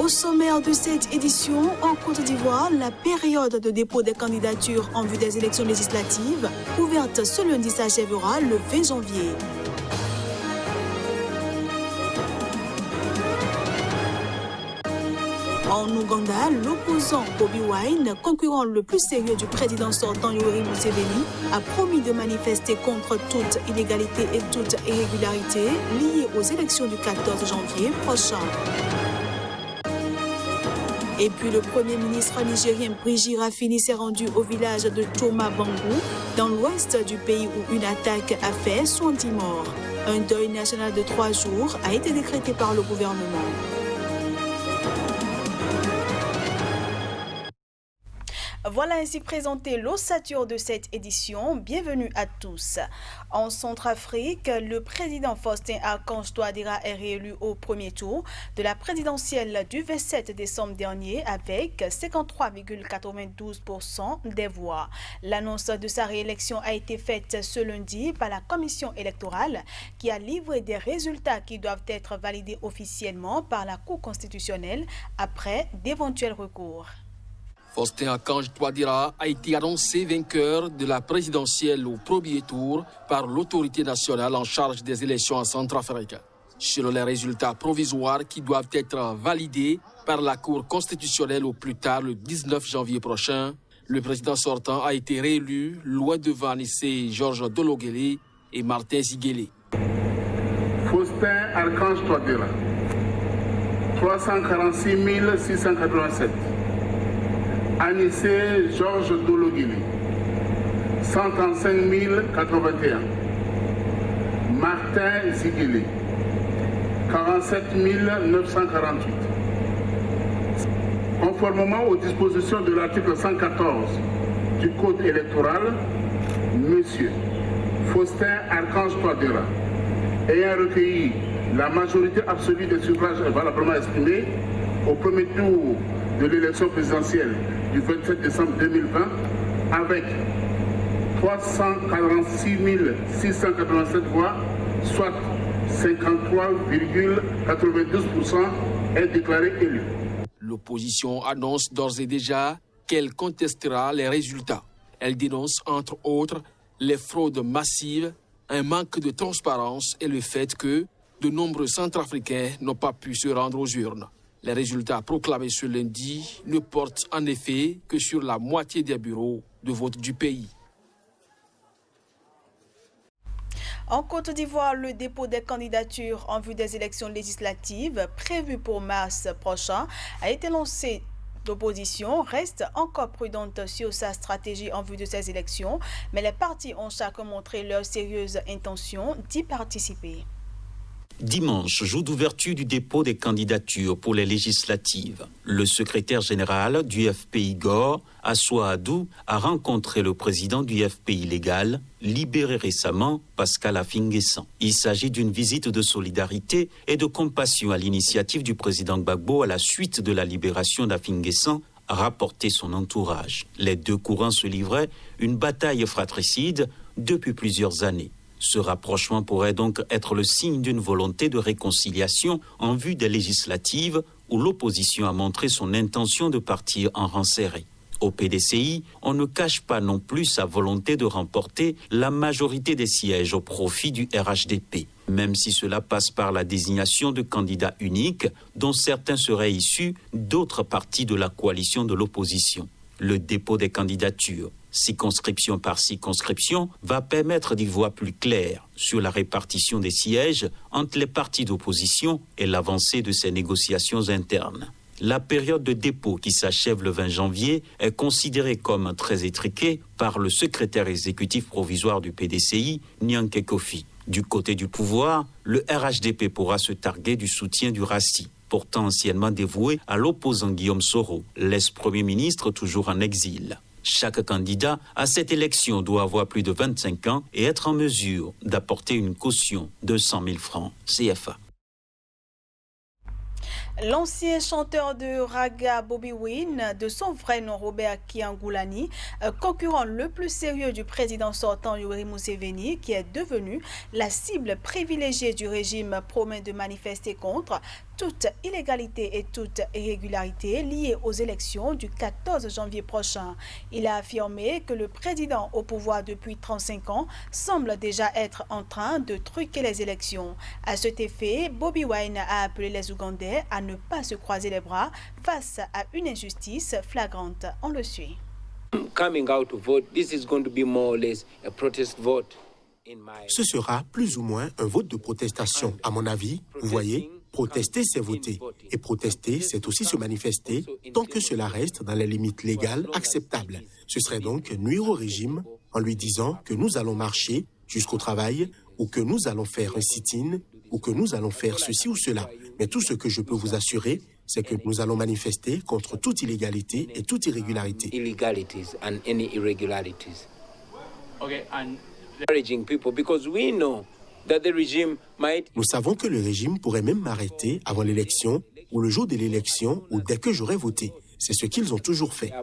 Au sommaire de cette édition, en Côte d'Ivoire, la période de dépôt des candidatures en vue des élections législatives, ouverte ce lundi, s'achèvera le 20 janvier. En Ouganda, l'opposant Bobi Wine, concurrent le plus sérieux du président sortant Yoweri Museveni, a promis de manifester contre toute illégalité et toute irrégularité liée aux élections du 14 janvier prochain. Et puis le Premier ministre nigérien Brigitte Rafini s'est rendu au village de Toma Bangou, dans l'ouest du pays où une attaque a fait 70 morts. Un deuil national de 3 jours a été décrété par le gouvernement. Voilà ainsi présenté l'ossature de cette édition. Bienvenue à tous. En Centrafrique, le président Faustin Archange Touadéra est réélu au premier tour de la présidentielle du 27 décembre dernier avec 53,92% des voix. L'annonce de sa réélection a été faite ce lundi par la commission électorale qui a livré des résultats qui doivent être validés officiellement par la Cour constitutionnelle après d'éventuels recours. Faustin Archange Touadéra a été annoncé vainqueur de la présidentielle au premier tour par l'autorité nationale en charge des élections en Centrafrique. Selon les résultats provisoires qui doivent être validés par la Cour constitutionnelle au plus tard le 19 janvier prochain, le président sortant a été réélu loin devant Anissé Georges Dologuélé et Martin Ziguélé. Faustin Archange Touadéra, 346 687. Anissé Georges Dologuélé, 135 081. Martin Ziguélé, 47 948. Conformément aux dispositions de l'article 114 du Code électoral, Monsieur Faustin Archange Touadéra, ayant recueilli la majorité absolue des suffrages valablement exprimés au premier tour de l'élection présidentielle du 27 décembre 2020 avec 346 687 voix, soit 53,92% est déclaré élu. L'opposition annonce d'ores et déjà qu'elle contestera les résultats. Elle dénonce entre autres les fraudes massives, un manque de transparence et le fait que de nombreux Centrafricains n'ont pas pu se rendre aux urnes. Les résultats proclamés ce lundi ne portent en effet que sur la moitié des bureaux de vote du pays. En Côte d'Ivoire, le dépôt des candidatures en vue des élections législatives prévues pour mars prochain a été lancé. L'opposition reste encore prudente sur sa stratégie en vue de ces élections, mais les partis ont chacun montré leur sérieuse intention d'y participer. Dimanche, jour d'ouverture du dépôt des candidatures pour les législatives. Le secrétaire général du FPI Gore, Assoa Adou, a rencontré le président du FPI légal, libéré récemment, Pascal Affi-N'Guessan. Il s'agit d'une visite de solidarité et de compassion à l'initiative du président Gbagbo à la suite de la libération d'Affi-N'Guessan, a rapporté son entourage. Les deux courants se livraient une bataille fratricide depuis plusieurs années. Ce rapprochement pourrait donc être le signe d'une volonté de réconciliation en vue des législatives où l'opposition a montré son intention de partir en rang serré. Au PDCI, on ne cache pas non plus sa volonté de remporter la majorité des sièges au profit du RHDP, même si cela passe par la désignation de candidats uniques dont certains seraient issus d'autres partis de la coalition de l'opposition. Le dépôt des candidatures, circonscription par circonscription, va permettre d'y voir plus clair sur la répartition des sièges entre les partis d'opposition et l'avancée de ces négociations internes. La période de dépôt qui s'achève le 20 janvier est considérée comme très étriquée par le secrétaire exécutif provisoire du PDCI, Nyanke Kofi. Du côté du pouvoir, le RHDP pourra se targuer du soutien du RACI, pourtant anciennement dévoué à l'opposant Guillaume Soro, l'ex-premier ministre toujours en exil. Chaque candidat à cette élection doit avoir plus de 25 ans et être en mesure d'apporter une caution de 100 000 francs CFA. L'ancien chanteur de raga Bobi Wine, de son vrai nom Robert Kyangoulani, concurrent le plus sérieux du président sortant Yoweri Museveni, qui est devenu la cible privilégiée du régime, promet de manifester contre toute illégalité et toute irrégularité liée aux élections du 14 janvier prochain. Il a affirmé que le président au pouvoir depuis 35 ans semble déjà être en train de truquer les élections. À cet effet, Bobi Wine a appelé les Ougandais à ne pas se croiser les bras face à une injustice flagrante. On le suit. Coming out to vote, this is going to be more or less a protest vote. Ce sera plus ou moins un vote de protestation. À mon avis, vous voyez, protester, c'est voter. Et protester, c'est aussi se manifester tant que cela reste dans les limites légales acceptables. Ce serait donc nuire au régime en lui disant que nous allons marcher jusqu'au travail ou que nous allons faire un sit-in ou que nous allons faire ceci ou cela. Mais tout ce que je peux vous assurer, c'est que nous allons manifester contre toute illégalité et toute irrégularité. Nous savons que le régime pourrait même m'arrêter avant l'élection ou le jour de l'élection ou dès que j'aurai voté. C'est ce qu'ils ont toujours fait.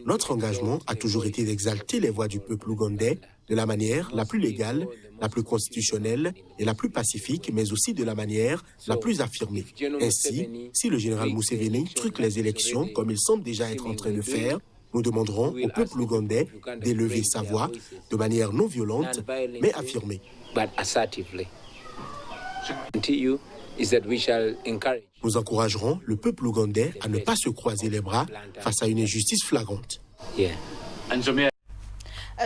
Notre engagement a toujours été d'exalter les voix du peuple ougandais de la manière la plus légale, la plus constitutionnelle et la plus pacifique, mais aussi de la manière la plus affirmée. Ainsi, si le général Museveni truque les élections comme il semble déjà être en train de faire, nous demanderons au peuple ougandais d'élever sa voix de manière non violente, mais affirmée. Nous encouragerons le peuple ougandais à ne pas se croiser les bras face à une injustice flagrante.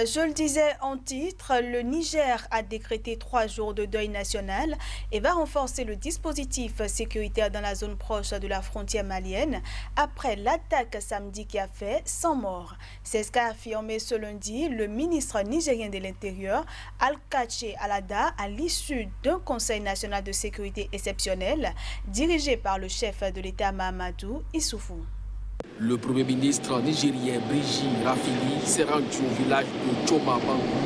Je le disais en titre, le Niger a décrété 3 jours de deuil national et va renforcer le dispositif sécuritaire dans la zone proche de la frontière malienne après l'attaque samedi qui a fait 100 morts. C'est ce qu'a affirmé ce lundi le ministre nigérien de l'Intérieur, Alkache Alada, à l'issue d'un conseil national de sécurité exceptionnel dirigé par le chef de l'État Mahamadou Issoufou. Le Premier ministre nigérien Brigitte Rafini s'est rendu au village de Tchoma-Bangou,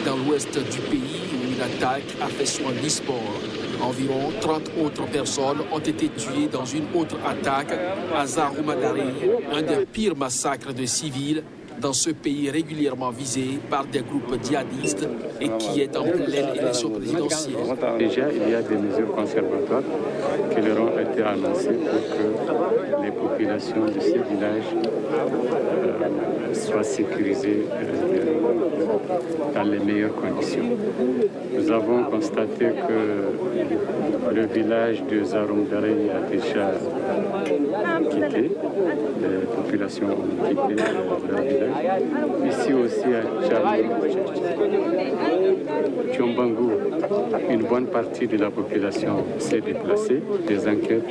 dans l'ouest du pays, où une attaque a fait 70 morts. Environ 30 autres personnes ont été tuées dans une autre attaque à Zaroumadari, un des pires massacres de civils dans ce pays régulièrement visé par des groupes djihadistes et qui est en pleine élection présidentielle. Déjà, il y a des mesures conservatoires qui leur ont été annoncées pour que les populations de ces villages soient sécurisées dans les meilleures conditions. Nous avons constaté que le village de Zaroumdare a déjà quitté, les populations ont quitté leur village. Ici aussi à Tchombangu, une bonne partie de la population s'est déplacée. Des enquêtes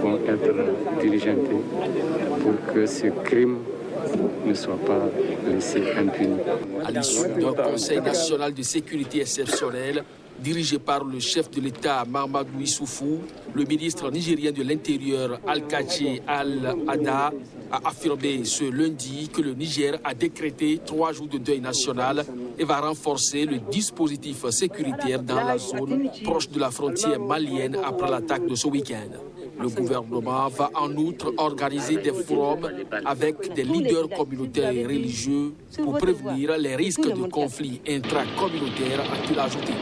vont être diligentées pour que ce crime ne soit pas laissé impuni. À l'issue d'un conseil national de sécurité exceptionnel, dirigé par le chef de l'État Mahamadou Issoufou, le ministre nigérien de l'Intérieur Alkache Al-Ada a affirmé ce lundi que le Niger a décrété 3 jours de deuil national et va renforcer le dispositif sécuritaire dans la zone proche de la frontière malienne après l'attaque de ce week-end. Le gouvernement va en outre organiser des forums avec des leaders communautaires et religieux pour prévenir les risques de conflits intracommunautaires, a-t-il ajouté.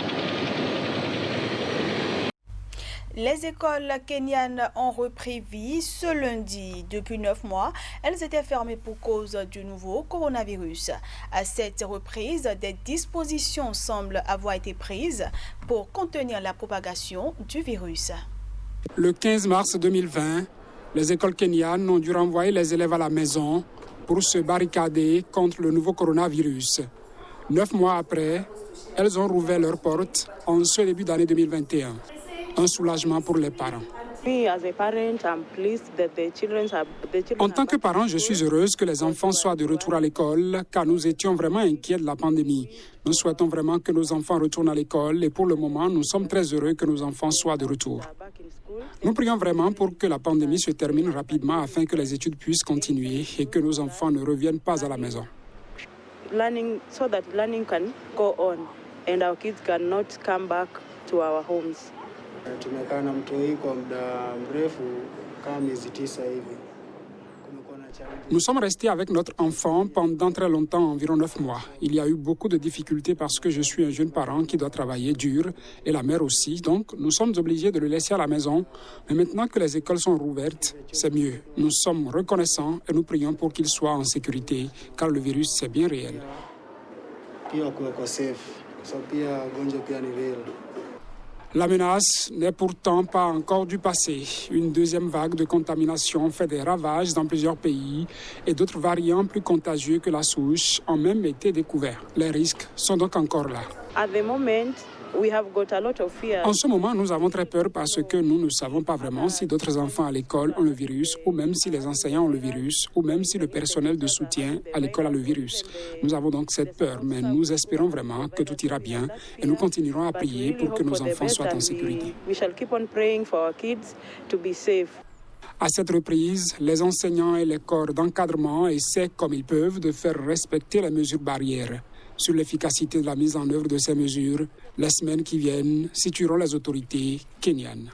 Les écoles kenyanes ont repris vie ce lundi. Depuis 9 mois, elles étaient fermées pour cause du nouveau coronavirus. À cette reprise, des dispositions semblent avoir été prises pour contenir la propagation du virus. Le 15 mars 2020, les écoles kenyanes ont dû renvoyer les élèves à la maison pour se barricader contre le nouveau coronavirus. 9 mois après, elles ont rouvert leurs portes en ce début d'année 2021. Un soulagement pour les parents. En tant que parent, je suis heureuse que les enfants soient de retour à l'école car nous étions vraiment inquiets de la pandémie. Nous souhaitons vraiment que nos enfants retournent à l'école et pour le moment, nous sommes très heureux que nos enfants soient de retour. Nous prions vraiment pour que la pandémie se termine rapidement afin que les études puissent continuer et que nos enfants ne reviennent pas à la maison. So that learning can go on and our kids cannot come back to our homes. Tumekaa na mtoto hii kwa muda mrefu kama miezi 9 hivi. Kumekuwa na Nous sommes restés avec notre enfant pendant très longtemps, environ 9 mois. Il y a eu beaucoup de difficultés parce que je suis un jeune parent qui doit travailler dur et la mère aussi. Donc, nous sommes obligés de le laisser à la maison. Mais maintenant que les écoles sont rouvertes, c'est mieux. Nous sommes reconnaissants et nous prions pour qu'il soit en sécurité, car le virus, c'est bien réel. La menace n'est pourtant pas encore du passé. Une deuxième vague de contamination fait des ravages dans plusieurs pays et d'autres variants plus contagieux que la souche ont même été découverts. Les risques sont donc encore là. En ce moment, nous avons très peur parce que nous ne savons pas vraiment si d'autres enfants à l'école ont le virus ou même si les enseignants ont le virus ou même si le personnel de soutien à l'école a le virus. Nous avons donc cette peur, mais nous espérons vraiment que tout ira bien et nous continuerons à prier pour que nos enfants soient en sécurité. À cette reprise, les enseignants et les corps d'encadrement essaient comme ils peuvent de faire respecter les mesures barrières. Sur l'efficacité de la mise en œuvre de ces mesures, les semaines qui viennent situeront les autorités kenyanes.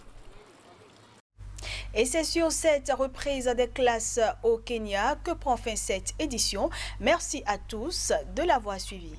Et c'est sur cette reprise des classes au Kenya que prend fin cette édition. Merci à tous de l'avoir suivi.